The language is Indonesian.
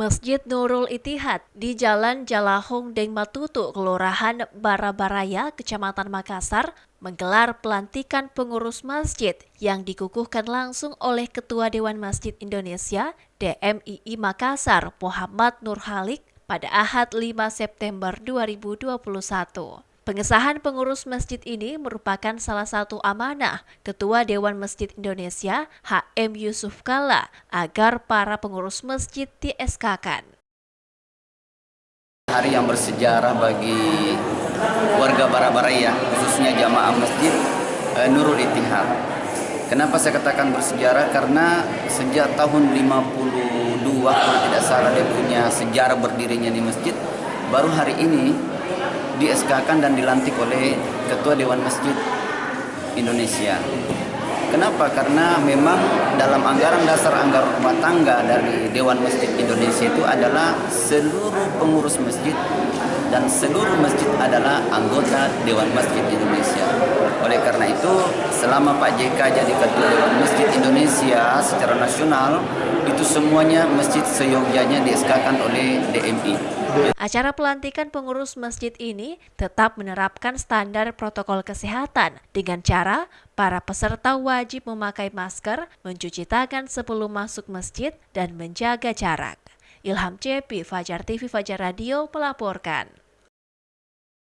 Masjid Nurul Ittihad di Jalan Jalahong Deng Matutu, Kelurahan Barabaraya, Kecamatan Makassar, menggelar pelantikan pengurus masjid yang dikukuhkan langsung oleh Ketua Dewan Masjid Indonesia (DMII) Makassar, Muhammad Nur Halik, pada Ahad 5 September 2021. Pengesahan pengurus masjid ini merupakan salah satu amanah Ketua Dewan Masjid Indonesia HM Yusuf Kalla agar para pengurus masjid di-SK-kan. Hari yang bersejarah bagi warga Barabaraya, khususnya jamaah masjid Nurul Ittihad. Kenapa saya katakan bersejarah? Karena sejak tahun 52 kalau tidak salah dia punya sejarah berdirinya di masjid, baru hari ini di-SK-kan dan dilantik oleh Ketua Dewan Masjid Indonesia. Kenapa? Karena memang dalam anggaran dasar anggaran rumah tangga dari Dewan Masjid Indonesia itu adalah seluruh pengurus masjid dan seluruh masjid adalah anggota Dewan Masjid Indonesia. Oleh karena itu, selama Pak JK jadi Ketua Dewan Masjid Indonesia secara nasional, itu semuanya masjid seyogyanya di-SK-kan oleh DMI. Acara pelantikan pengurus masjid ini tetap menerapkan standar protokol kesehatan dengan cara para peserta wajib memakai masker, mencuci tangan sebelum masuk masjid, dan menjaga jarak. Ilham CP, Fajar TV, Fajar Radio melaporkan.